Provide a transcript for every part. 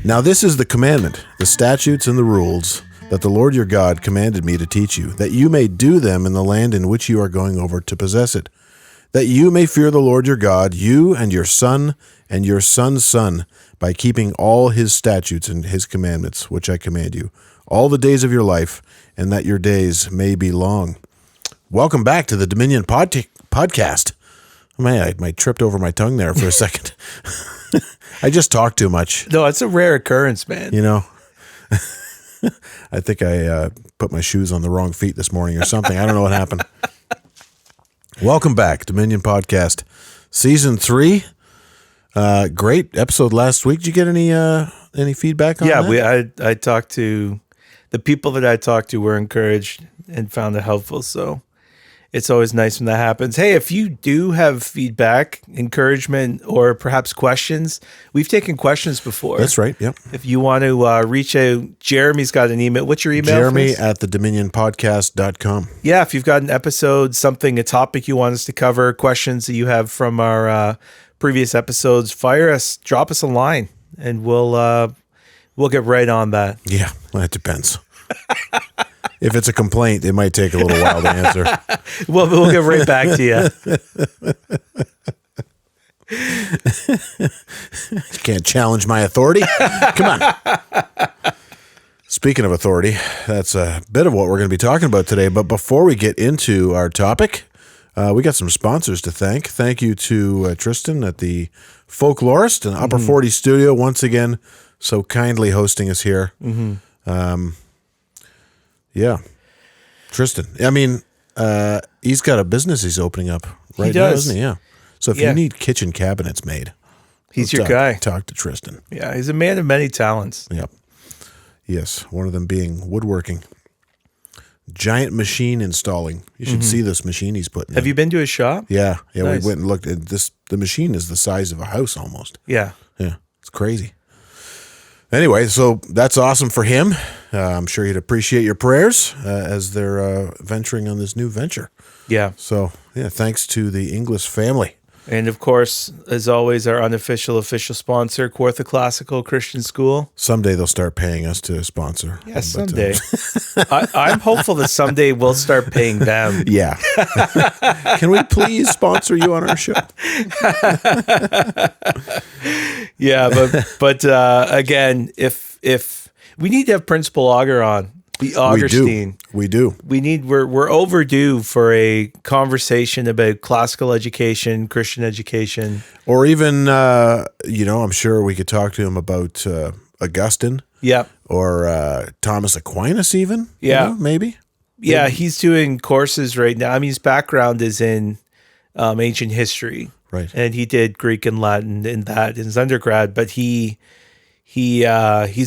Now this is the commandment, the statutes and the rules that the Lord your God commanded me to teach you, that you may do them in the land in which you are going over to possess it, that you may fear the Lord your God, you and your son and your son's son, by keeping all his statutes and his commandments, which I command you, all the days of your life, and that your days may be long. Welcome back to the Dominion podcast. Man, I tripped over my tongue there for a second. I just talk too much. No, it's a rare occurrence, man. You know, I think I put my shoes on the wrong feet this morning or something. I don't know what happened. Welcome back, Dominion Podcast, Season 3. Great episode last week. Did you get any feedback on that? Yeah, I talked to the people that I talked to were encouraged and found it helpful. So it's always nice when that happens. Hey, if you do have feedback, encouragement, or perhaps questions, we've taken questions before. That's right. Yep. If you want to reach out, Jeremy's got an email. What's your email? Jeremy@thedominionpodcast.com. Yeah, if you've got an episode, a topic you want us to cover, questions that you have from our previous episodes, drop us a line, and we'll get right on that. Yeah, well, it depends. If it's a complaint, it might take a little while to answer. We'll get right back to you. You can't challenge my authority. Come on. Speaking of authority, that's a bit of what we're going to be talking about today. But before we get into our topic, we got some sponsors to thank. Thank you to Tristan at the Folklorist and Upper 40 Studio once again, so kindly hosting us here. Yeah. Tristan. I mean, he's got a business he's opening up right now, doesn't he? Yeah. So if you need kitchen cabinets made, he's your guy. Talk to Tristan. Yeah, he's a man of many talents. Yep. Yes, one of them being woodworking. Giant machine installing. You should see this machine he's putting in. Have you been to his shop? Yeah. Nice. We went and looked at this. The machine is the size of a house almost. Yeah. Yeah, it's crazy. Anyway, so that's awesome for him. I'm sure he'd appreciate your prayers as they're venturing on this new venture. Yeah. So, yeah, thanks to the Inglis family. And of course, as always, our official sponsor, Kawartha Classical Christian School. Someday they'll start paying us to sponsor. Yeah, someday. I'm hopeful that someday we'll start paying them. Yeah. Can we please sponsor you on our show? Yeah, but again, if we need to have Principal Auger on, the Augerstein. We do. We're overdue for a conversation about classical education, Christian education. Or even, I'm sure we could talk to him about Augustine. Yeah. Or Thomas Aquinas even. Yeah. Maybe. Yeah, he's doing courses right now. I mean, his background is in ancient history. Right. And he did Greek and Latin in his undergrad, but he's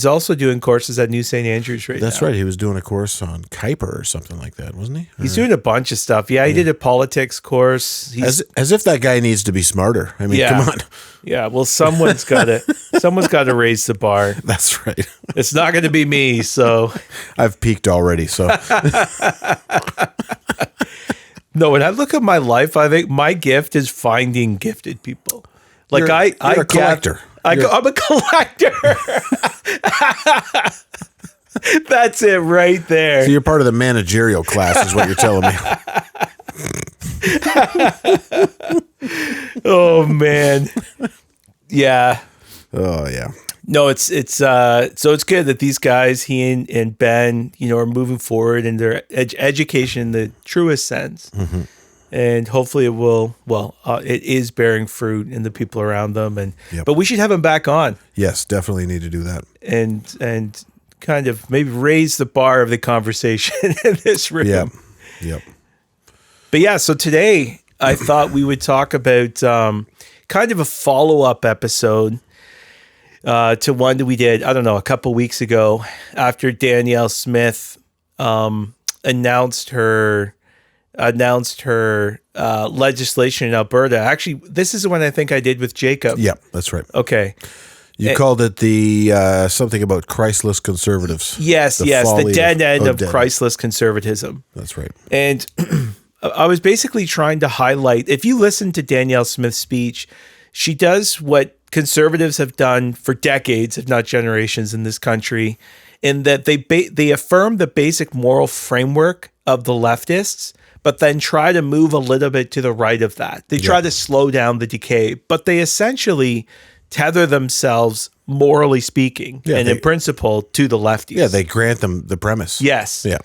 also doing courses at New St. Andrews right now. That's right. He was doing a course on Kuiper or something like that, wasn't he? He's doing a bunch of stuff. Yeah, he did a politics course. As if that guy needs to be smarter. I mean, come on. Yeah, well, someone's got to raise the bar. That's right. It's not going to be me, so. I've peaked already, so. No, when I look at my life, I think my gift is finding gifted people. Like you're a collector. I'm a collector. That's it right there. So you're part of the managerial class is what you're telling me. Oh, man. Yeah. Oh, yeah. No, it's so it's good that these guys, he and Ben, are moving forward in their education in the truest sense. Mm-hmm. And hopefully it is bearing fruit in the people around them. But we should have them back on. Yes, definitely need to do that. And kind of maybe raise the bar of the conversation in this room. Yep. But yeah, so today I thought we would talk about kind of a follow-up episode to one that we did, I don't know, a couple weeks ago after Danielle Smith announced her legislation in Alberta. Actually, this is the one I think I did with Jacob. Yeah, that's right. Okay. You called it the something about Christless conservatives. Yes, the dead end of Christless conservatism. That's right. And I was basically trying to highlight, if you listen to Danielle Smith's speech, she does what conservatives have done for decades, if not generations, in this country, in that they affirm the basic moral framework of the leftists, but then try to move a little bit to the right of that. They try to slow down the decay, but they essentially tether themselves, morally speaking, and in principle, to the lefties. Yeah, they grant them the premise. Yes. Yeah.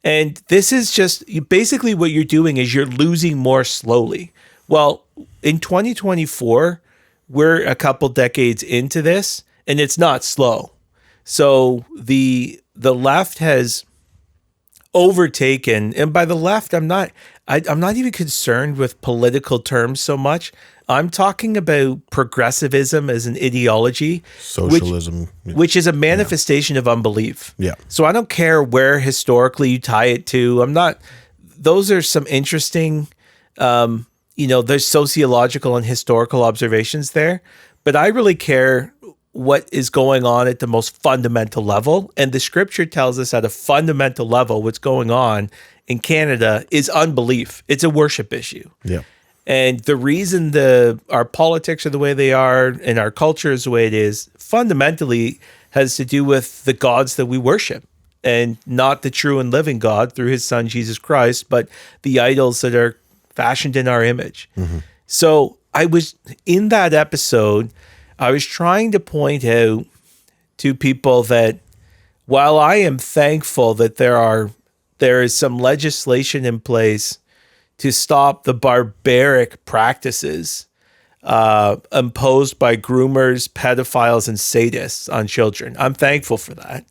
And this is just basically what you're doing is you're losing more slowly. Well, in 2024, we're a couple decades into this, and it's not slow. So the left has overtaken, and by the left, I'm not even concerned with political terms so much. I'm talking about progressivism as an ideology, socialism, which is a manifestation of unbelief. Yeah. So I don't care where historically you tie it to. Those are some interesting, there's sociological and historical observations there, but I really care what is going on at the most fundamental level. And the scripture tells us at a fundamental level, what's going on in Canada is unbelief. It's a worship issue. Yeah. And the reason our politics are the way they are and our culture is the way it is fundamentally has to do with the gods that we worship, and not the true and living God through his son, Jesus Christ, but the idols that are fashioned in our image. Mm-hmm. So I was in that episode, I was trying to point out to people that while I am thankful that there is some legislation in place to stop the barbaric practices imposed by groomers, pedophiles, and sadists on children. I'm thankful for that.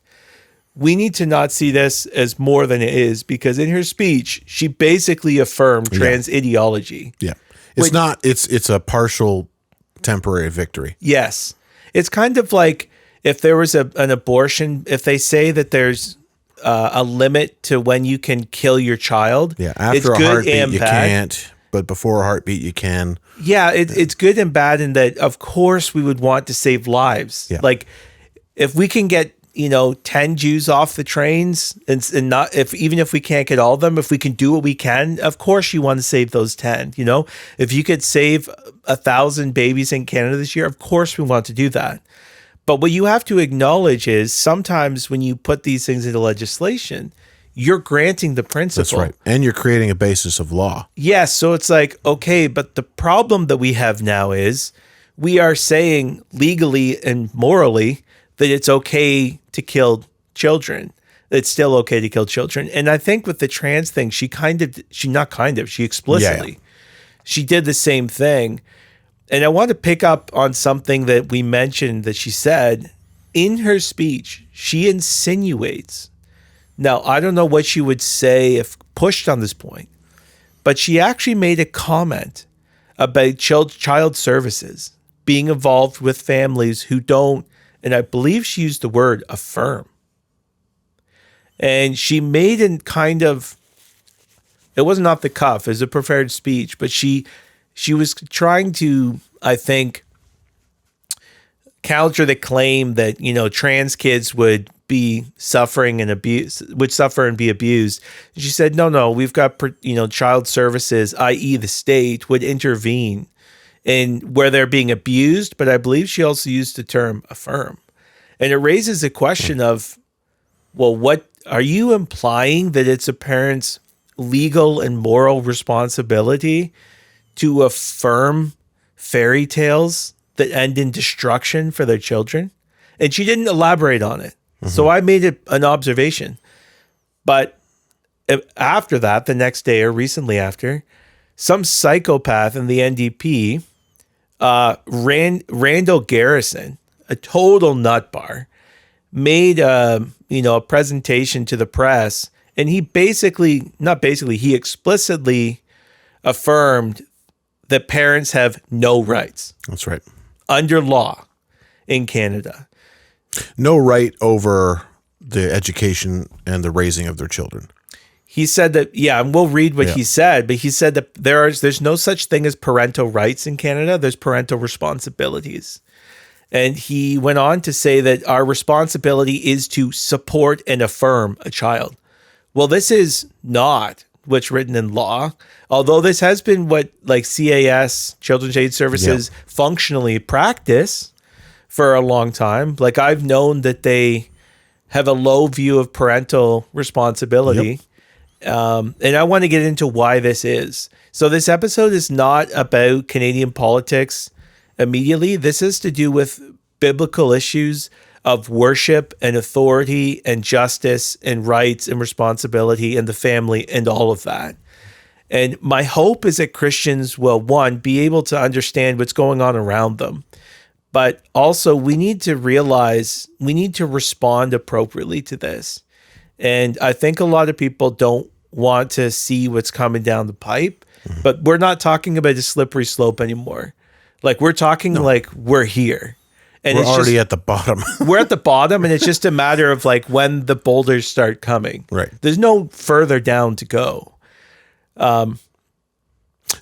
We need to not see this as more than it is, because in her speech, she basically affirmed trans ideology. Yeah. It's a partial temporary victory. Yes. It's kind of like if there was an abortion, if they say that there's a limit to when you can kill your child. Yeah, after a heartbeat you can't, but before a heartbeat you can. Yeah, it's good and bad in that, of course, we would want to save lives. Yeah. Like, if we can get 10 Jews off the trains, and not even if we can't get all of them, if we can do what we can, of course you want to save those 10. If you could save 1,000 babies in Canada this year, of course we want to do that. But what you have to acknowledge is sometimes when you put these things into legislation, you're granting the principle. That's right. And you're creating a basis of law. Yes. So it's like, okay, but the problem that we have now is we are saying legally and morally that it's okay to kill children. It's still okay to kill children. And I think with the trans thing, she explicitly, she did the same thing. And I want to pick up on something that we mentioned that she said in her speech. She insinuates. Now, I don't know what she would say if pushed on this point, but she actually made a comment about child services being involved with families who don't, and I believe she used the word affirm. And she made it kind of, it wasn't off the cuff, it was a prepared speech, but she was trying to, I think, counter the claim that, trans kids would be suffering and suffer and be abused. She said, no, we've got, child services, i.e. the state, would intervene in where they're being abused. But I believe she also used the term affirm. And it raises the question of, well, what are you implying that it's a parent's legal and moral responsibility to affirm fairy tales that end in destruction for their children? And she didn't elaborate on it. Mm-hmm. So I made it an observation. But after that, the next day or recently after, some psychopath in the NDP, Randall Garrison, a total nutbar, made a presentation to the press, and he he explicitly affirmed that parents have no rights. That's right. Under law in Canada. No right over the education and the raising of their children. He said that, and we'll read what he said, but he said that there's no such thing as parental rights in Canada. There's parental responsibilities. And he went on to say that our responsibility is to support and affirm a child. Well, this is not what's written in law. Although this has been what like CAS, Children's Aid Services, functionally practice for a long time. Like I've known that they have a low view of parental responsibility. And I want to get into why this is. So this episode is not about Canadian politics immediately. This is to do with biblical issues of worship and authority and justice and rights and responsibility and the family and all of that. And my hope is that Christians will, one, be able to understand what's going on around them. But also we need to realize we need to respond appropriately to this. And I think a lot of people don't want to see what's coming down the pipe, but we're not talking about a slippery slope anymore. Like we're talking like we're here. And we're already at the bottom. We're at the bottom, and it's just a matter of like when the boulders start coming. Right. There's no further down to go. Do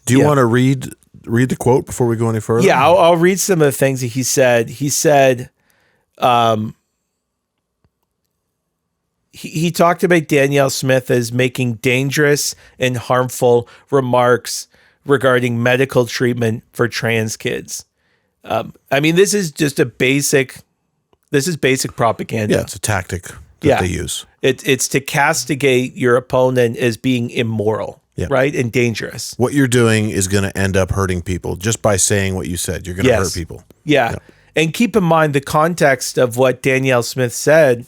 you want to read the quote before we go any further? Yeah, I'll read some of the things that he said. He said, he talked about Danielle Smith as making dangerous and harmful remarks regarding medical treatment for trans kids. I mean, this is just basic propaganda. Yeah, it's a tactic that they use. It's to castigate your opponent as being immoral, right? And dangerous. What you're doing is going to end up hurting people just by saying what you said. You're going to hurt people. Yeah. And keep in mind the context of what Danielle Smith said.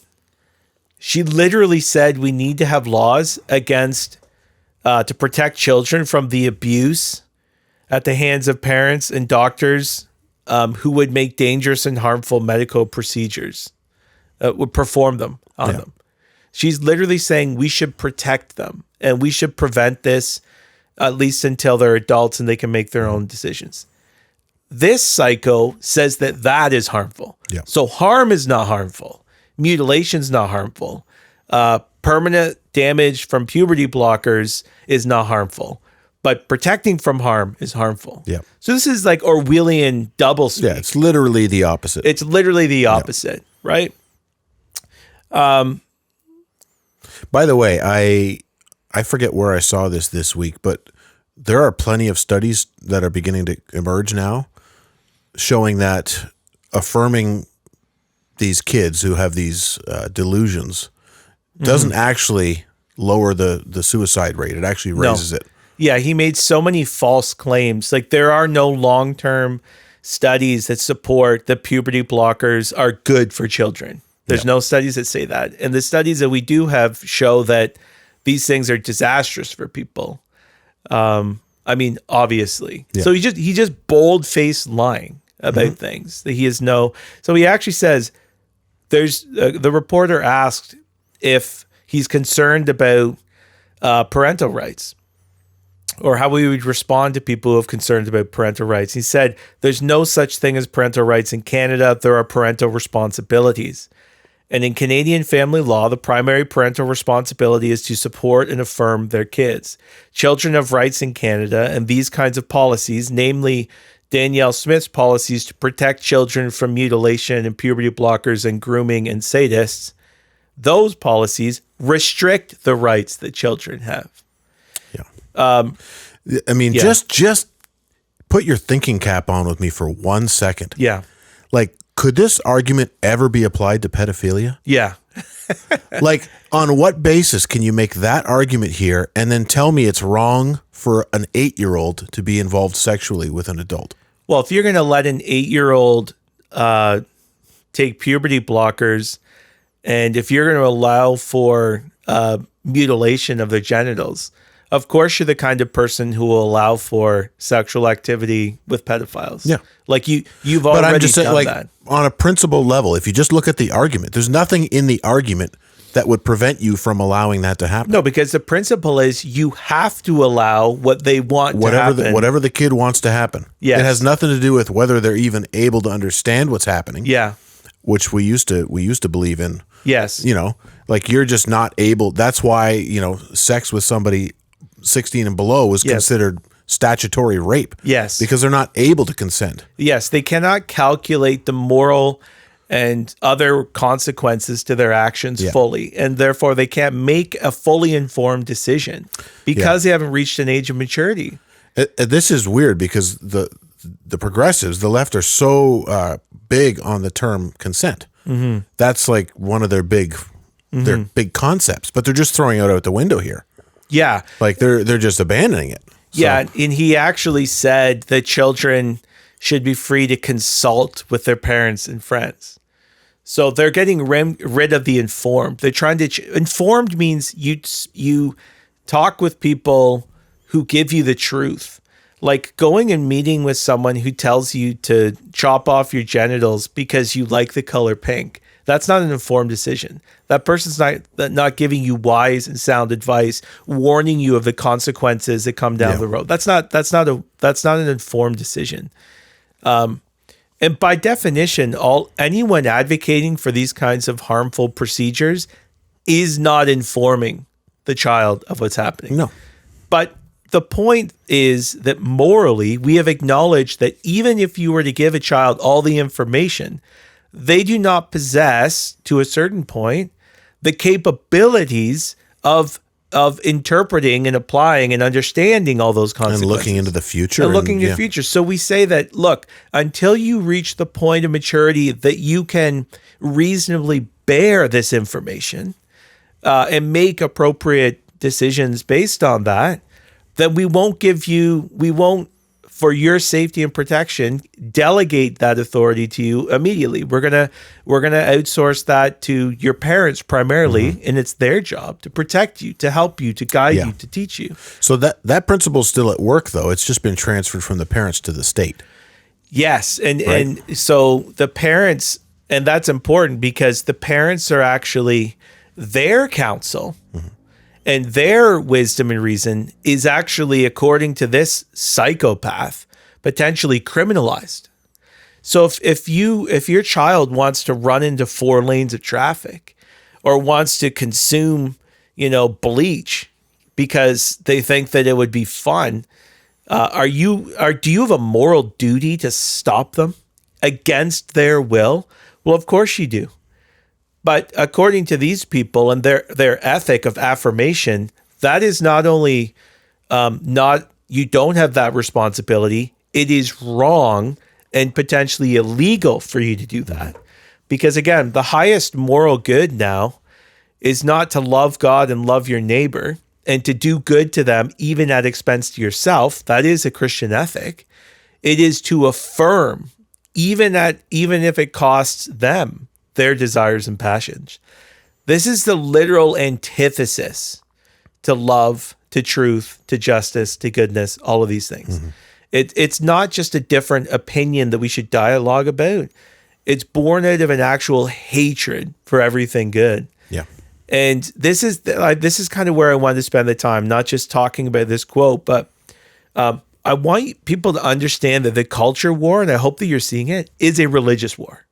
She literally said we need to have laws against to protect children from the abuse at the hands of parents and doctors who would make dangerous and harmful medical procedures, would perform them on them. She's literally saying we should protect them and we should prevent this at least until they're adults and they can make their own decisions. This psycho says that is harmful. Yeah. So harm is not harmful. Mutilation is not harmful. Permanent damage from puberty blockers is not harmful. But protecting from harm is harmful. Yeah. So this is like Orwellian doublespeak. Yeah, it's literally the opposite. It's literally the opposite, right? By the way, I forget where I saw this week, but there are plenty of studies that are beginning to emerge now showing that affirming these kids who have these delusions doesn't actually lower the suicide rate. It actually raises it. Yeah, he made so many false claims. Like there are no long-term studies that support that puberty blockers are good for children. There's no studies that say that. And the studies that we do have show that these things are disastrous for people. I mean, obviously. Yeah. So he just bold-faced lying about things that he has no. So he actually says there's the reporter asked if he's concerned about parental rights, or how we would respond to people who have concerns about parental rights. He said, there's no such thing as parental rights in Canada. There are parental responsibilities. And in Canadian family law, the primary parental responsibility is to support and affirm their kids. Children have rights in Canada, and these kinds of policies, namely Danielle Smith's policies to protect children from mutilation and puberty blockers and grooming and sadists, those policies restrict the rights that children have. I mean, just put your thinking cap on with me for 1 second. Yeah. Like, could this argument ever be applied to pedophilia? Yeah. Like, on what basis can you make that argument here and then tell me it's wrong for an 8-year-old to be involved sexually with an adult? Well, if you're going to let an 8-year-old take puberty blockers, and if you're going to allow for mutilation of their genitals, of course, you're the kind of person who will allow for sexual activity with pedophiles. Yeah. Like you've already but I'm just saying, done like, that. On a principle level, if you just look at the argument, there's nothing in the argument that would prevent you from allowing that to happen. No, because the principle is you have to allow what they want to happen. Whatever the kid wants to happen. Yes. It has nothing to do with whether they're even able to understand what's happening. Yeah. Which we used to believe in. Yes. You know, like you're just not able. That's why, you know, sex with somebody 16 and below was considered statutory rape. Yes. Because they're not able to consent. Yes. They cannot calculate the moral and other consequences to their actions fully. And therefore, they can't make a fully informed decision because they haven't reached an age of maturity. This is weird because the progressives, the left, are so big on the term consent. That's like one of their big concepts, but they're just throwing it out the window here. Yeah. Like they're just abandoning it. So. Yeah. And he actually said that children should be free to consult with their parents and friends. So they're getting rid of the informed. They're trying to informed means you talk with people who give you the truth. Like going and meeting with someone who tells you to chop off your genitals because you like the color pink. That's not an informed decision. That person's not giving you wise and sound advice, warning you of the consequences that come down the road. That's not an informed decision. And by definition, anyone advocating for these kinds of harmful procedures is not informing the child of what's happening. No. But the point is that morally, we have acknowledged that even if you were to give a child all the information, they do not possess, to a certain point, the capabilities of interpreting and applying and understanding all those consequences. And looking into the future. And looking into the future. So we say that, look, until you reach the point of maturity that you can reasonably bear this information and make appropriate decisions based on that, then we won't, for your safety and protection, delegate that authority to you immediately. We're gonna outsource that to your parents primarily, and it's their job to protect you, to help you, to guide you, to teach you. So that principle's still at work, though. It's just been transferred from the parents to the state. Yes, and so the parents, and that's important because the parents are actually their counsel. And their wisdom and reason is actually, according to this psychopath, potentially criminalized. So if your child wants to run into 4 lanes of traffic or wants to consume, bleach because they think that it would be fun, do you have a moral duty to stop them against their will? Well, of course you do. But according to these people and their ethic of affirmation, that is not only you don't have that responsibility, it is wrong and potentially illegal for you to do that. Because again, the highest moral good now is not to love God and love your neighbor and to do good to them, even at expense to yourself. That is a Christian ethic. It is to affirm, even if it costs them their desires and passions. This is the literal antithesis to love, to truth, to justice, to goodness, all of these things. It's not just a different opinion that we should dialogue about. It's born out of an actual hatred for everything good. Yeah. And this is kind of where I wanted to spend the time, not just talking about this quote, but I want people to understand that the culture war, and I hope that you're seeing it, is a religious war.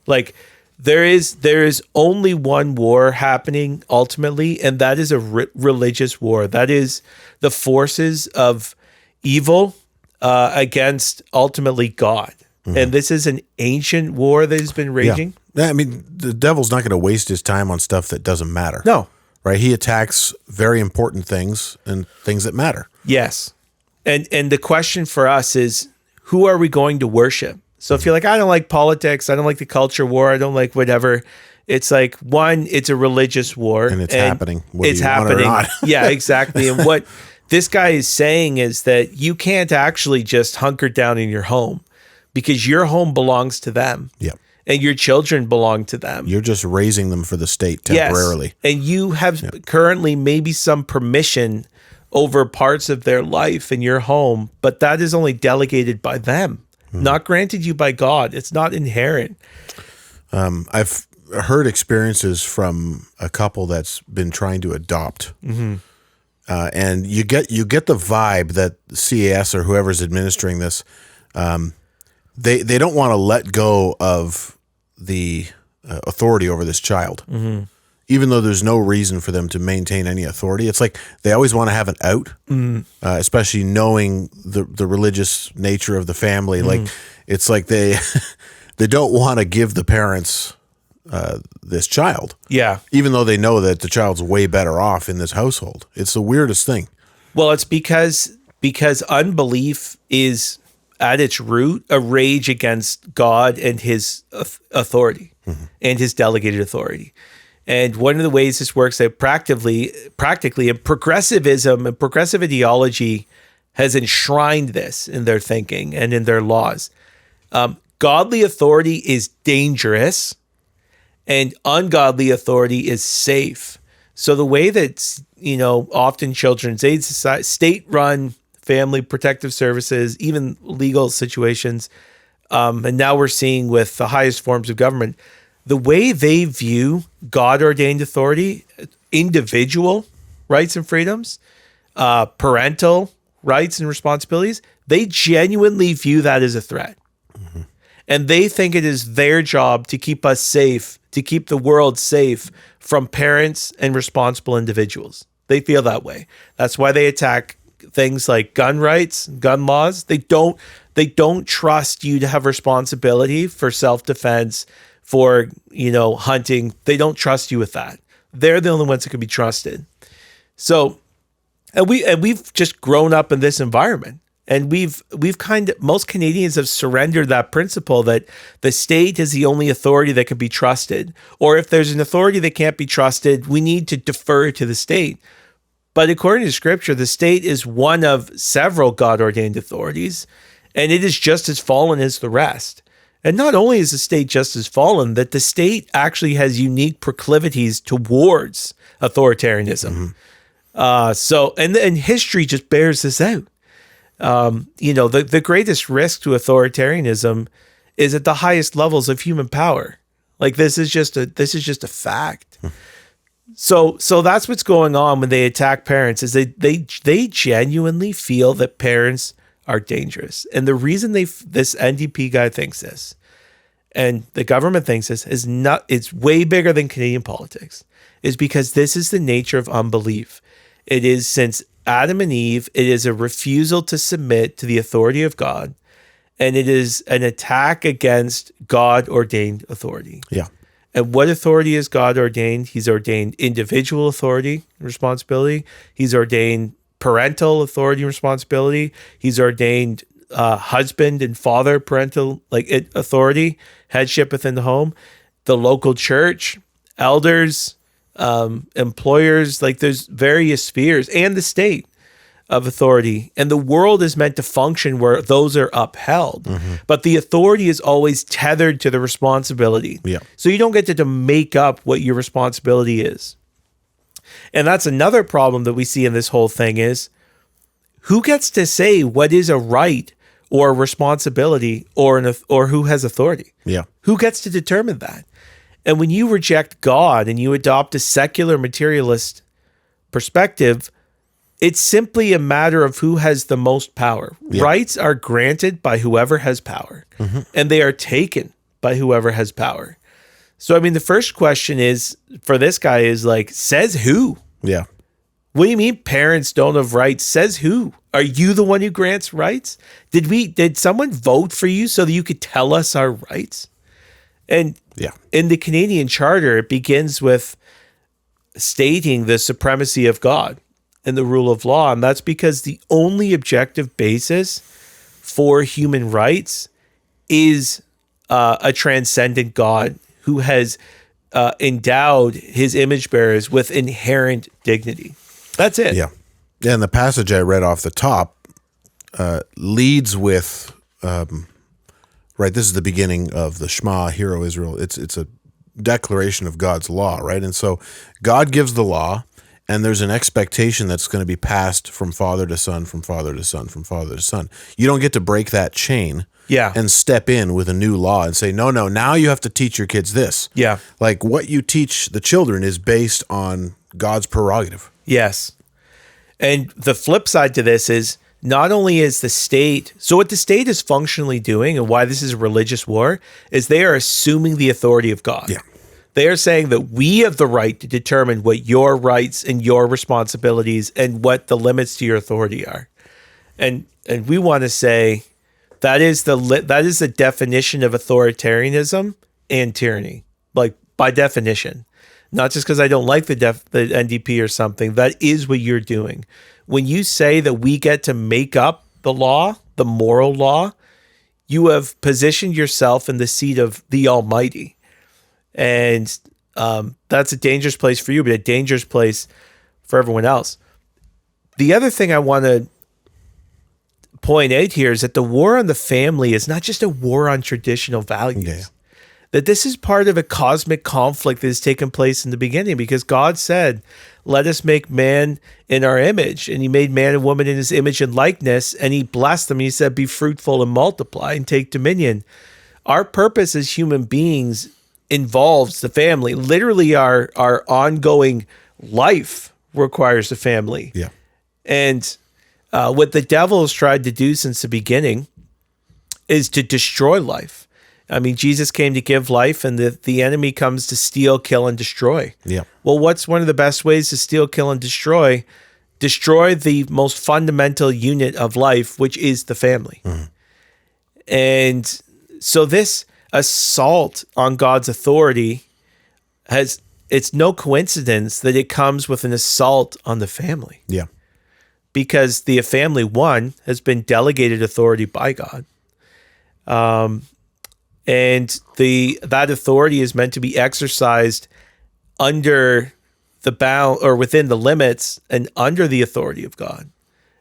Like, there is only one war happening ultimately, and that is a religious war. That is the forces of evil against ultimately God. And this is an ancient war that has been raging. Yeah, I mean, the devil's not going to waste his time on stuff that doesn't matter. No. Right? He attacks very important things and things that matter. Yes. And the question for us is, who are we going to worship? So if you're like, I don't like politics, I don't like the culture war, I don't like whatever, it's like, one, it's a religious war. And it's happening. It's happening. Yeah, exactly. And what this guy is saying is that you can't actually just hunker down in your home because your home belongs to them. Yeah. And your children belong to them. You're just raising them for the state temporarily. Yes. And you have currently maybe some permission over parts of their life in your home, but that is only delegated by them. Not granted you by God. It's not inherent. I've heard experiences from a couple that's been trying to adopt, and you get the vibe that CAS or whoever's administering this, they don't want to let go of the authority over this child, even though there's no reason for them to maintain any authority. It's like they always want to have an out, especially knowing the religious nature of the family. Like, it's like they don't want to give the parents this child, Yeah. even though they know that the child's way better off in this household. It's the weirdest thing. Well, it's because unbelief is at its root a rage against God and his authority and his delegated authority. And one of the ways this works out practically, and progressivism and progressive ideology has enshrined this in their thinking and in their laws. Godly authority is dangerous and ungodly authority is safe. So the way that, often children's aid society, state-run family protective services, even legal situations, and now we're seeing with the highest forms of government, the way they view God-ordained authority, individual rights and freedoms, parental rights and responsibilities, they genuinely view that as a threat. Mm-hmm. And they think it is their job to keep us safe, to keep the world safe from parents and responsible individuals. They feel that way. That's why they attack things like gun rights, gun laws. They don't trust you to have responsibility for self-defense, for, hunting. They don't trust you with that. They're the only ones that can be trusted. So, and we've just grown up in this environment. And most Canadians have surrendered that principle that the state is the only authority that can be trusted. Or if there's an authority that can't be trusted, we need to defer to the state. But according to Scripture, the state is one of several God-ordained authorities, and it is just as fallen as the rest. And not only is the state just as fallen, that the state actually has unique proclivities towards authoritarianism. Mm-hmm. And history just bears this out. The greatest risk to authoritarianism is at the highest levels of human power. Like this is just a fact. So that's what's going on when they attack parents is they genuinely feel that parents are dangerous. And the reason this NDP guy thinks this and the government thinks this it's way bigger than Canadian politics, is because this is the nature of unbelief. It is since Adam and Eve, it is a refusal to submit to the authority of God, and it is an attack against God-ordained authority. Yeah. And what authority is God ordained? He's ordained individual authority and responsibility. He's ordained parental authority and responsibility. He's ordained husband and father parental authority, headship within the home, the local church, elders, employers, there's various spheres, and the state of authority. And the world is meant to function where those are upheld. Mm-hmm. But the authority is always tethered to the responsibility. Yeah. So you don't get to make up what your responsibility is. And that's another problem that we see in this whole thing is who gets to say what is a right or a responsibility or who has authority? Yeah. Who gets to determine that? And when you reject God and you adopt a secular materialist perspective, it's simply a matter of who has the most power. Yeah. Rights are granted by whoever has power, mm-hmm. and they are taken by whoever has power. So, the first question is for this guy is says who? Yeah. What do you mean parents don't have rights? Says who? Are you the one who grants rights? Did someone vote for you so that you could tell us our rights? And in the Canadian Charter, it begins with stating the supremacy of God and the rule of law. And that's because the only objective basis for human rights is a transcendent God who has endowed his image bearers with inherent dignity. That's it. Yeah. Yeah. And the passage I read off the top leads with, right, this is the beginning of the Shema, Hear, O Israel. It's a declaration of God's law, right? And so God gives the law, and there's an expectation that's going to be passed from father to son, from father to son, from father to son. You don't get to break that chain and step in with a new law and say, no, now you have to teach your kids this. Yeah. What you teach the children is based on God's prerogative. Yes. And the flip side to this is not only is the state, so what the state is functionally doing and why this is a religious war is they are assuming the authority of God. Yeah. They are saying that we have the right to determine what your rights and your responsibilities and what the limits to your authority are. And we want to say That is the definition of authoritarianism and tyranny, like by definition. Not just because I don't like the NDP or something. That is what you're doing. When you say that we get to make up the law, the moral law, you have positioned yourself in the seat of the Almighty. And that's a dangerous place for you, but a dangerous place for everyone else. The other thing I want to point out here is that the war on the family is not just a war on traditional values. Yeah. That this is part of a cosmic conflict that has taken place in the beginning, because God said, let us make man in our image. And he made man and woman in his image and likeness, and he blessed them. He said, be fruitful and multiply and take dominion. Our purpose as human beings involves the family. Literally, our ongoing life requires the family. Yeah. And what the devil has tried to do since the beginning is to destroy life. I mean, Jesus came to give life, and the enemy comes to steal, kill, and destroy. Yeah. Well, what's one of the best ways to steal, kill, and destroy? Destroy the most fundamental unit of life, which is the family. Mm. And so this assault on God's authority it's no coincidence that it comes with an assault on the family. Yeah. Because the family, one, has been delegated authority by God. And that authority is meant to be exercised under the bound or within the limits and under the authority of God,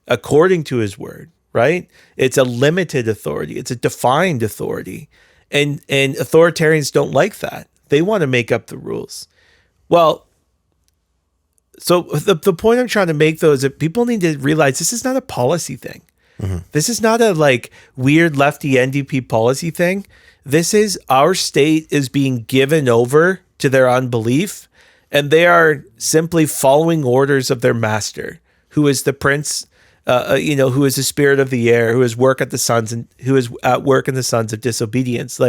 according to his word, right? It's a limited authority. It's a defined authority. And authoritarians don't like that. They want to make up the rules. Well, so the point I'm trying to make, though, is that people need to realize this is not a policy thing. Mm-hmm. This is not a weird lefty NDP policy thing. This is our state is being given over to their unbelief, and they are simply following orders of their master, who is the prince, who is the spirit of the air, who is who is at work in the sons of disobedience.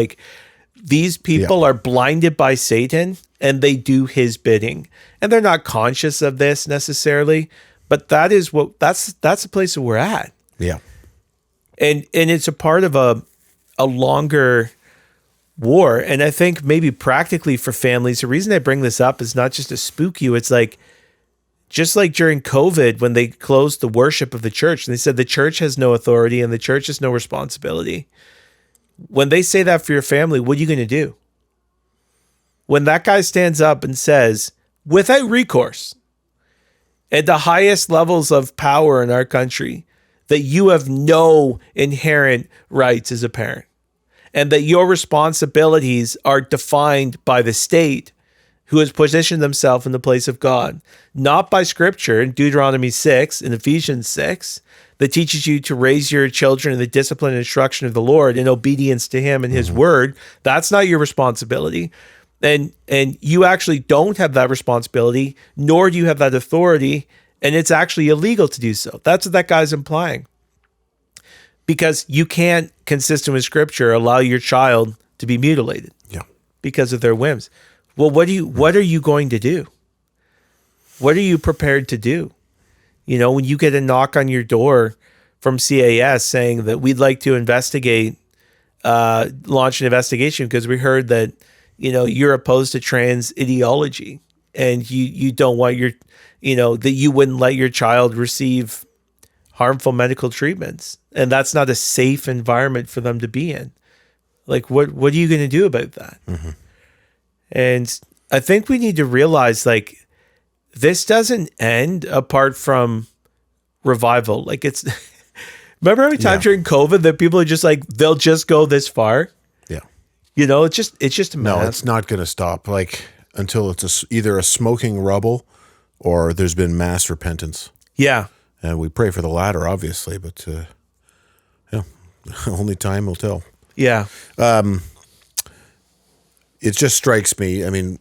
These people are blinded by Satan, and they do his bidding, and they're not conscious of this necessarily, but that's the place that we're at. Yeah. And it's a part of a longer war. And I think maybe practically for families, the reason I bring this up is not just to spook you. It's just like during COVID, when they closed the worship of the church and they said the church has no authority and the church has no responsibility. When they say that for your family, what are you going to do? When that guy stands up and says, without recourse, at the highest levels of power in our country, that you have no inherent rights as a parent, and that your responsibilities are defined by the state, who has positioned themselves in the place of God, not by scripture in Deuteronomy 6 and Ephesians 6, that teaches you to raise your children in the discipline and instruction of the Lord in obedience to him and his word. That's not your responsibility. And you actually don't have that responsibility, nor do you have that authority, and it's actually illegal to do so. That's what that guy's implying. Because you can't, consistent with scripture, allow your child to be mutilated because of their whims. Well, what are you going to do? What are you prepared to do? When you get a knock on your door from CAS saying that we'd like to launch an investigation because we heard that, you're opposed to trans ideology and you don't want that you wouldn't let your child receive harmful medical treatments, and that's not a safe environment for them to be in. What are you going to do about that? Mm-hmm. And I think we need to realize this doesn't end apart from revival. It's remember every time during COVID that people are just they'll just go this far. Yeah. It's just a no, it's not going to stop until it's either a smoking rubble or there's been mass repentance. Yeah. And we pray for the latter, obviously, but only time will tell. Yeah. It just strikes me. I mean,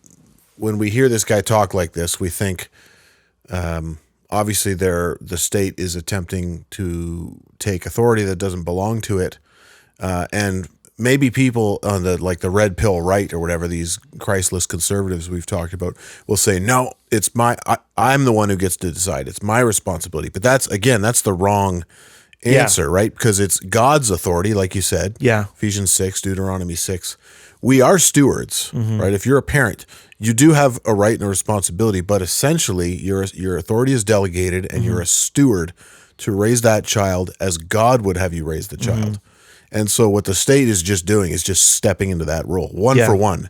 when we hear this guy talk like this, we think, obviously, the state is attempting to take authority that doesn't belong to it, and maybe people on the red pill right or whatever, these Christless conservatives we've talked about, will say, no, it's I'm the one who gets to decide. It's my responsibility. But that's the wrong answer, right? Because it's God's authority, like you said. Yeah. Ephesians 6, Deuteronomy 6. We are stewards, Mm-hmm. right? If you're a parent, you do have a right and a responsibility, but essentially your authority is delegated and you're a steward to raise that child as God would have you raise the child. And so what the state is just doing is just stepping into that role, one for one.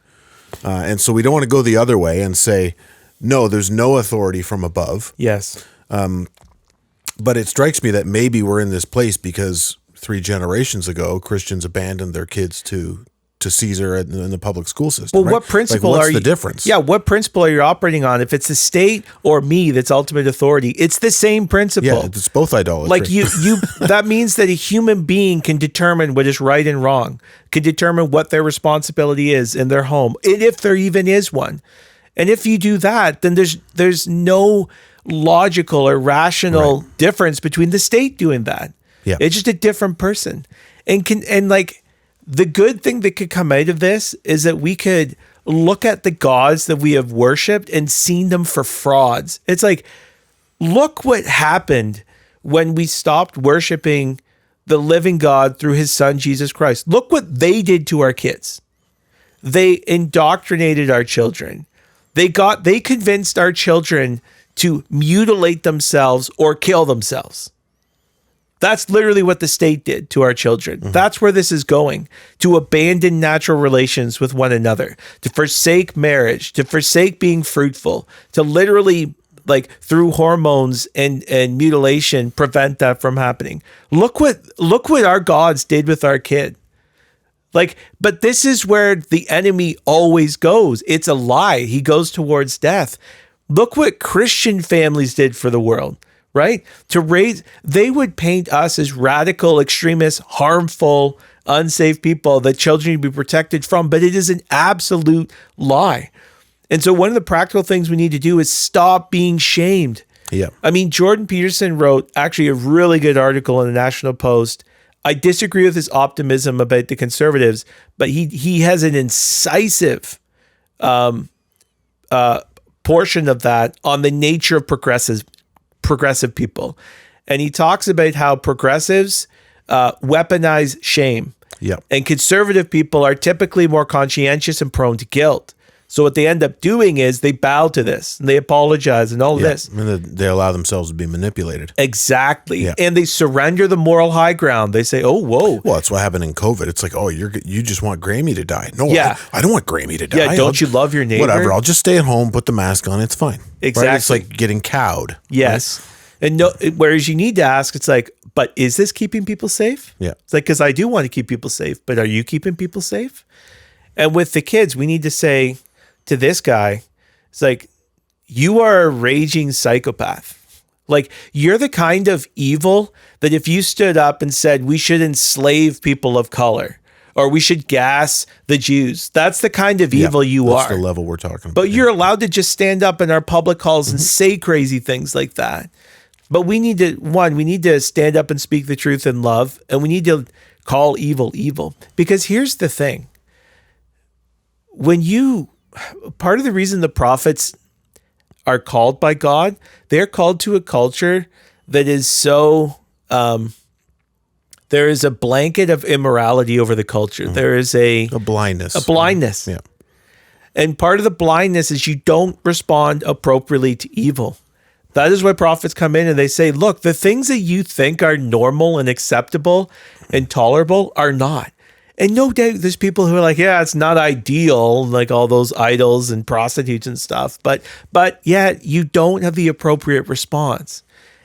And so we don't want to go the other way and say, no, there's no authority from above. Yes. But it strikes me that maybe we're in this place because 3 generations ago, Christians abandoned their kids to Caesar in the public school system. Well, right? what principle what's are you? the difference? Yeah, what principle are you operating on? If it's the state or me that's ultimate authority, it's the same principle. Yeah, it's both idolatry. Like you that means that a human being can determine what is right and wrong, can determine what their responsibility is in their home, and if there even is one. And if you do that, then there's no logical or rational difference between the state doing that. Yeah. It's just a different person. And like the good thing that could come out of this is that we could look at the gods that we have worshipped and seen them for frauds. It's like, look what happened when we stopped worshiping the living God through his son, Jesus Christ. Look what they did to our kids. They indoctrinated our children. They convinced our children to mutilate themselves or kill themselves. That's literally what the state did to our children. Mm-hmm. That's where this is going, to abandon natural relations with one another, to forsake marriage, to forsake being fruitful, to literally, like through hormones and mutilation, prevent that from happening. Look what our gods did with our kid. Like, but this is where the enemy always goes. It's a lie. He goes towards death. Look what Christian families did for the world. Right? They would paint us as radical, extremists, harmful, unsafe people that children need to be protected from, but it is an absolute lie. And so one of the practical things we need to do is stop being shamed. Yeah. I mean, Jordan Peterson wrote actually a really good article in the National Post. I disagree with his optimism about the conservatives, but he has an incisive portion of that on the nature of progressive people. And he talks about how progressives weaponize shame. Yep. And conservative people are typically more conscientious and prone to guilt. So what they end up doing is they bow to this and they apologize and all of this. And they allow themselves to be manipulated. Exactly. Yeah. And they surrender the moral high ground. They say, oh, whoa. Well, that's what happened in COVID. It's like, oh, you just want Grammy to die. No, yeah. I don't want Grammy to die. Yeah, don't you love your neighbor? Whatever. I'll just stay at home, put the mask on. It's fine. Exactly. Right? It's like getting cowed. Yes. Right? And no, whereas you need to ask, it's like, but is this keeping people safe? Yeah. It's like, because I do want to keep people safe, but are you keeping people safe? And with the kids, we need to say to this guy, it's like, you are a raging psychopath. Like, you're the kind of evil that if you stood up and said we should enslave people of color or we should gas the Jews, that's the kind of evil you are. That's the level we're talking about. But you're allowed to just stand up in our public halls and say crazy things like that. But we need to stand up and speak the truth in love, and we need to call evil evil. Because here's the thing. Part of the reason the prophets are called by God, they're called to a culture that is so, there is a blanket of immorality over the culture. There is a blindness. Yeah. And part of the blindness is you don't respond appropriately to evil. That is why prophets come in and they say, look, the things that you think are normal and acceptable and tolerable are not. And no doubt there's people who are like, yeah, it's not ideal, like all those idols and prostitutes and stuff. But yet you don't have the appropriate response.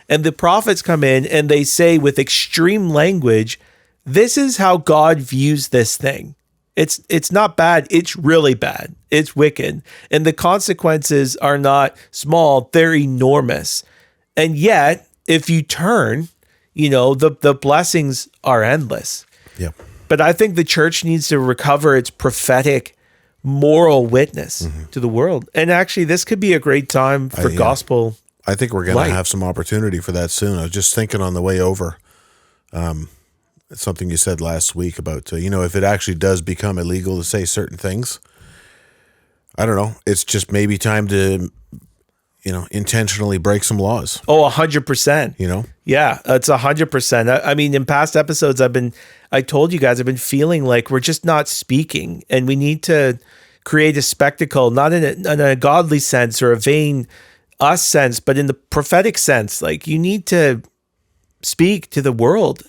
And the prophets come in and they say with extreme language, this is how God views this thing. It's not bad. It's really bad. It's wicked. And the consequences are not small. They're enormous. And yet, if you turn, the blessings are endless. Yeah. But I think the church needs to recover its prophetic moral witness to the world. And actually, this could be a great time for gospel. I think we're going to have some opportunity for that soon. I was just thinking on the way over, something you said last week about, if it actually does become illegal to say certain things, I don't know. It's just maybe time to intentionally break some laws. Oh, 100%. Yeah, it's 100%. I mean, in past episodes, I told you guys, I've been feeling like we're just not speaking, and we need to create a spectacle, not in a godly sense or a vain us sense, but in the prophetic sense. Like, you need to speak to the world.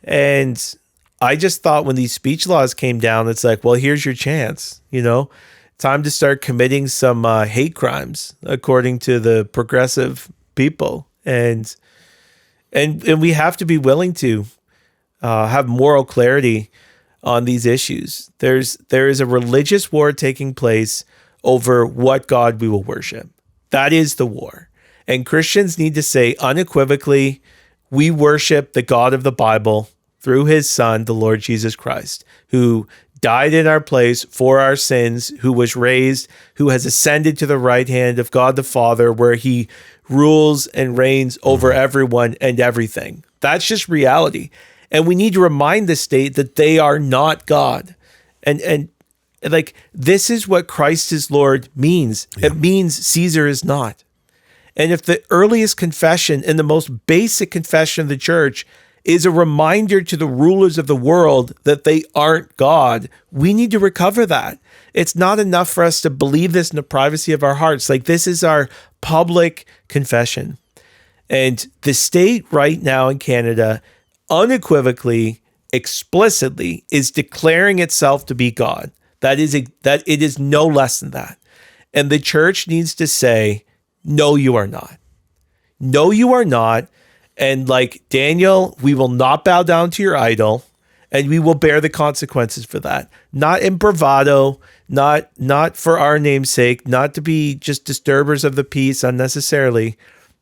And I just thought when these speech laws came down, it's like, well, here's your chance, time to start committing some hate crimes according to the progressive people. And we have to be willing to have moral clarity on these issues. There is a religious war taking place over what God we will worship. That is the war. And Christians need to say unequivocally, we worship the God of the Bible through his Son, the Lord Jesus Christ, who died in our place for our sins, who was raised, who has ascended to the right hand of God the Father, where he rules and reigns over everyone and everything. That's just reality. And we need to remind the state that they are not God. And like, this is what Christ is Lord means. Yeah. It means Caesar is not. And if the earliest confession and the most basic confession of the church is a reminder to the rulers of the world that they aren't God, we need to recover that. It's not enough for us to believe this in the privacy of our hearts. Like, this is our public confession. And the state right now in Canada unequivocally, explicitly is declaring itself to be God. That it is no less than that. And the church needs to say, no, you are not. No, you are not. And like Daniel, we will not bow down to your idol, and we will bear the consequences for that. Not in bravado, not for our name's sake, not to be just disturbers of the peace unnecessarily,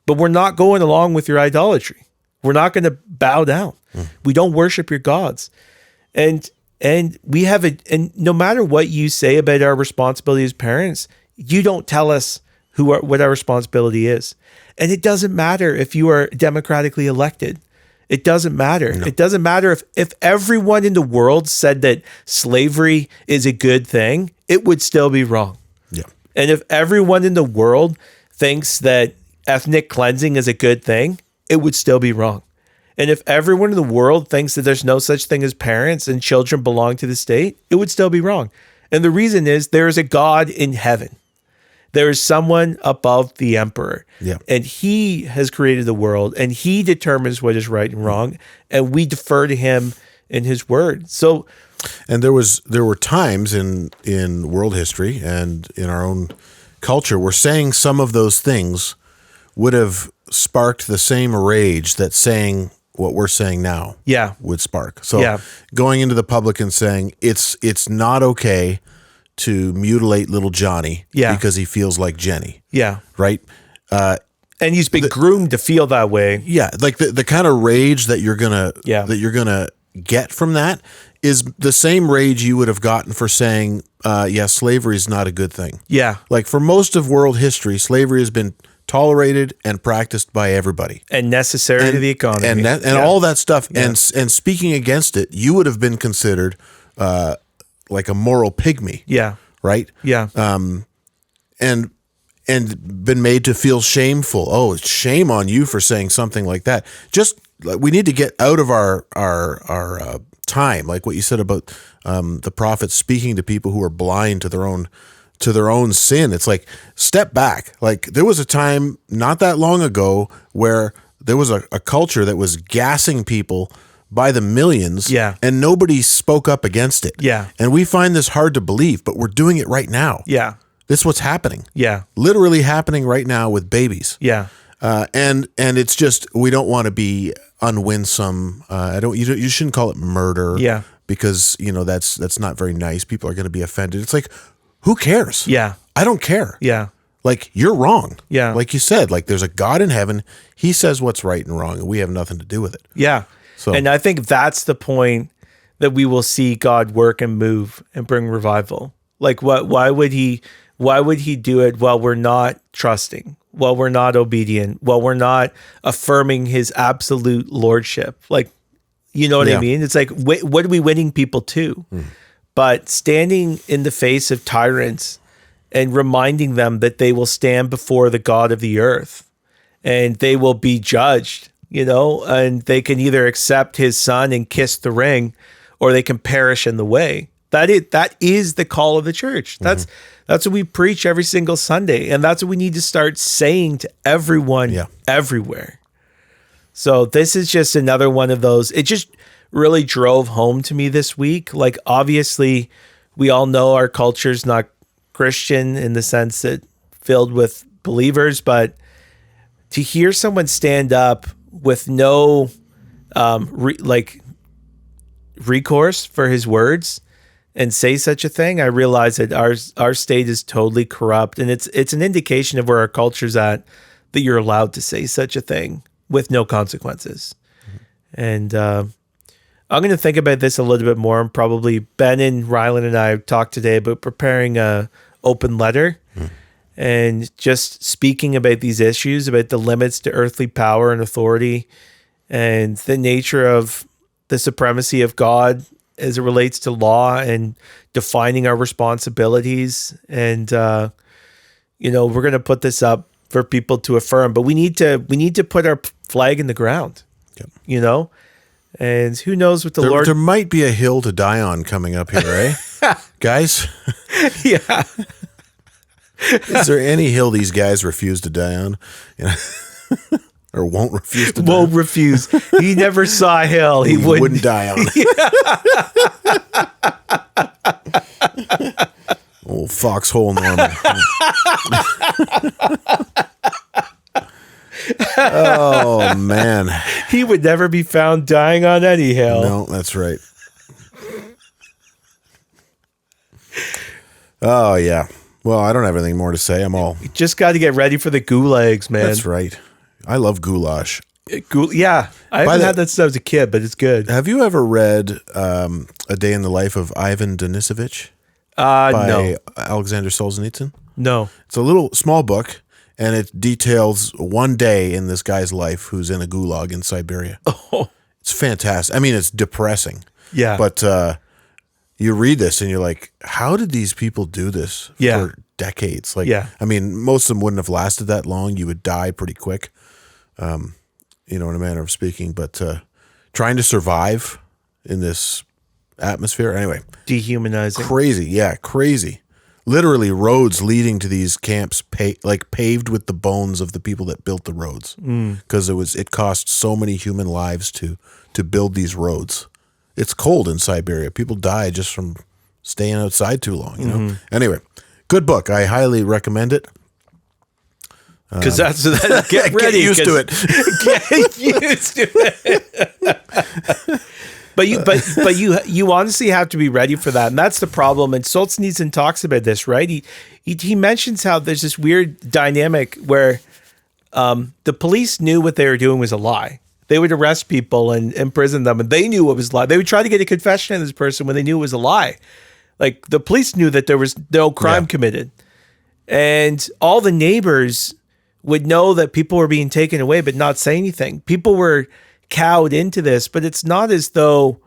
but we're not going along with your idolatry. We're not going to bow down. We don't worship your gods. And we have and no matter what you say about our responsibility as parents, you don't tell us what our responsibility is. And it doesn't matter if you are democratically elected. It doesn't matter. No. It doesn't matter if everyone in the world said that slavery is a good thing, it would still be wrong. Yeah. And if everyone in the world thinks that ethnic cleansing is a good thing, it would still be wrong. And if everyone in the world thinks that there's no such thing as parents and children belong to the state, it would still be wrong. And the reason is there is a God in heaven. There is someone above the emperor. Yeah. And he has created the world, and he determines what is right and wrong, and we defer to him in his word. So, and there were times in world history and in our own culture where saying some of those things would have sparked the same rage that saying what we're saying now would spark. So going into the public and saying it's not okay to mutilate little Johnny because he feels like Jenny. Yeah. Right? And he's been groomed to feel that way. Yeah. Like the kind of rage that you're gonna get from that is the same rage you would have gotten for saying, slavery is not a good thing. Yeah. Like for most of world history, slavery has been tolerated and practiced by everybody. And necessary to the economy. And all that stuff. Yeah. And speaking against it, you would have been considered like a moral pygmy. Yeah. Right? Yeah. And been made to feel shameful. Oh, it's shame on you for saying something like that. Just we need to get out of our time, like what you said about the prophets speaking to people who are blind to their own sin. It's like, step back. Like there was a time not that long ago where there was a culture that was gassing people by the millions, and nobody spoke up against it. Yeah. And we find this hard to believe, but we're doing it right now. Yeah. This is what's happening. Yeah. Literally happening right now with babies. Yeah. And it's just, we don't want to be unwinsome. You shouldn't call it murder. Yeah. Because, that's not very nice. People are going to be offended. It's like, who cares? Yeah. I don't care. Yeah. Like, you're wrong. Yeah. Like you said, like there's a God in heaven. He says what's right and wrong, and we have nothing to do with it. Yeah. So, and I think that's the point that we will see God work and move and bring revival. Like why would he do it while we're not trusting, while we're not obedient, while we're not affirming his absolute lordship? Like, you know what I mean? It's like, what are we winning people to? But standing in the face of tyrants and reminding them that they will stand before the God of the earth and they will be judged, and they can either accept his son and kiss the ring, or they can perish in the way. That is the call of the church. That's what we preach every single Sunday. And that's what we need to start saying to everyone everywhere. So this is just another one of those. It just really drove home to me this week. Like, obviously, we all know our culture's not Christian in the sense that filled with believers, but to hear someone stand up with no recourse for his words and say such a thing, I realize that our state is totally corrupt, and it's an indication of where our culture's at, that you're allowed to say such a thing with no consequences. And I'm going to think about this a little bit more. Probably Ben and Rylan and I talked today about preparing a open letter and just speaking about these issues, about the limits to earthly power and authority, and the nature of the supremacy of God as it relates to law, and defining our responsibilities. And we're going to put this up for people to affirm, but we need to put our flag in the ground. Yep. And who knows what the Lord... There might be a hill to die on coming up here, eh? Guys? Yeah. Is there any hill these guys refuse to die on? Or won't refuse to die on? Won't refuse. He never saw a hill he wouldn't die on. Old foxhole Norman. Oh, man. He would never be found dying on any hill. No, that's right. Oh, yeah. Well, I don't have anything more to say. I'm all... You just got to get ready for the gulags, man. That's right. I love goulash. Yeah. I haven't had that since I was a kid, but it's good. Have you ever read A Day in the Life of Ivan Denisovich? No. Alexander Solzhenitsyn? No. It's a little small book, and it details one day in this guy's life who's in a gulag in Siberia. Oh. It's fantastic. I mean, it's depressing. Yeah. But you read this and you're like, how did these people do this for decades? Like, I mean, most of them wouldn't have lasted that long. You would die pretty quick, in a manner of speaking. But trying to survive in this atmosphere, anyway. Dehumanizing. Crazy. Yeah, crazy. Literally roads leading to these camps paved with the bones of the people that built the roads, because it cost so many human lives to build these roads. It's cold in Siberia. People die just from staying outside too long. Anyway, good book. I highly recommend it. Because get ready. Get used to it. Get used to it. But you honestly have to be ready for that, and that's the problem. And Solzhenitsyn talks about this, right? He mentions how there's this weird dynamic where the police knew what they were doing was a lie. They would arrest people and imprison them, and they knew it was a lie. They would try to get a confession of this person when they knew it was a lie. Like, the police knew that there was no crime committed, and all the neighbors would know that people were being taken away but not say anything. People were cowed into this, but it's not as though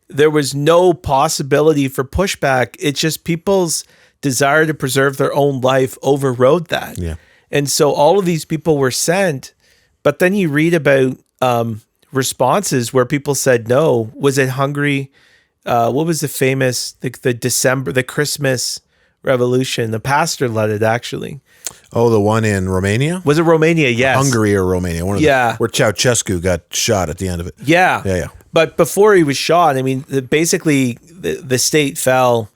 there was no possibility for pushback. It's just people's desire to preserve their own life overrode that. Yeah. And so all of these people were sent, but then you read about responses where people said no. Was it Hungary? What was the famous, the Christmas revolution? The pastor led it, actually. Oh, the one in Romania? Was it Romania? Yes. Hungary or Romania. One of where Ceausescu got shot at the end of it. Yeah. Yeah. But before he was shot, I mean, basically the state fell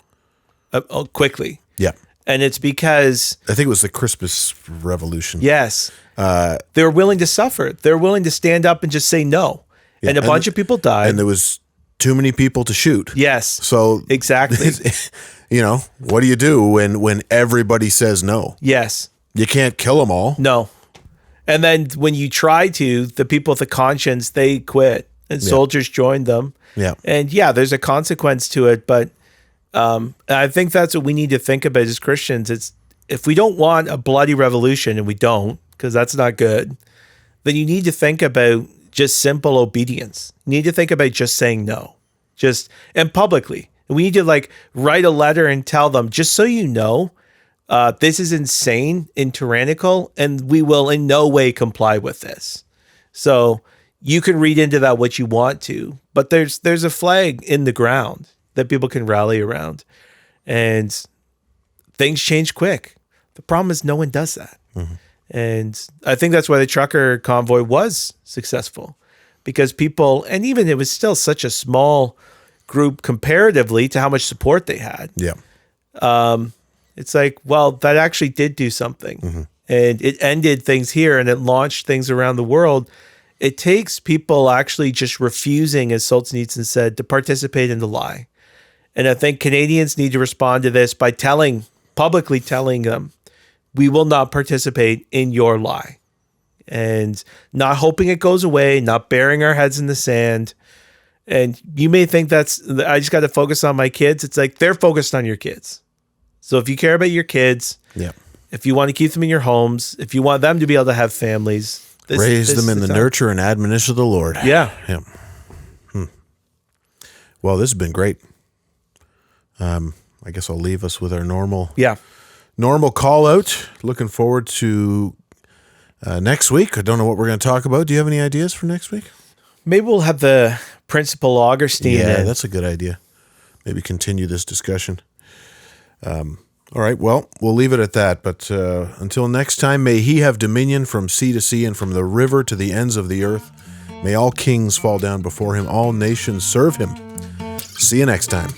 quickly. Yeah. And it's because... I think it was the Christmas Revolution. Yes. They were willing to suffer. They were willing to stand up and just say no. Yeah. And a bunch of people died. And there was too many people to shoot. Yes. So... Exactly. What do you do when everybody says no? Yes. You can't kill them all. No. And then when you try to, the people with the conscience, they quit. And soldiers joined them. Yeah. And there's a consequence to it. But I think that's what we need to think about as Christians. It's, if we don't want a bloody revolution, and we don't, because that's not good, then you need to think about just simple obedience. You need to think about just saying no. And publicly. We need to write a letter and tell them, just so you know, this is insane and tyrannical, and we will in no way comply with this. So you can read into that what you want to, but there's a flag in the ground that people can rally around, and things change quick. The problem is no one does that. Mm-hmm. And I think that's why the trucker convoy was successful, because people, and even it was still such a small group comparatively to how much support they had. Yeah. It's like, well, that actually did do something. Mm-hmm. And it ended things here and it launched things around the world. It takes people actually just refusing, as Solzhenitsyn said, to participate in the lie. And I think Canadians need to respond to this by publicly telling them, we will not participate in your lie. And not hoping it goes away, not burying our heads in the sand. And you may think I just got to focus on my kids. It's like, they're focused on your kids. So if you care about your kids, if you want to keep them in your homes, if you want them to be able to have families, raise them in the nurture and admonition of the Lord. Yeah. Well, this has been great. I guess I'll leave us with our normal call out. Looking forward to next week. I don't know what we're going to talk about. Do you have any ideas for next week? Maybe we'll have the Principal Augustine. Yeah, that's a good idea. Maybe continue this discussion. All right, well, we'll leave it at that. But until next time, may he have dominion from sea to sea and from the river to the ends of the earth. May all kings fall down before him, all nations serve him. See you next time.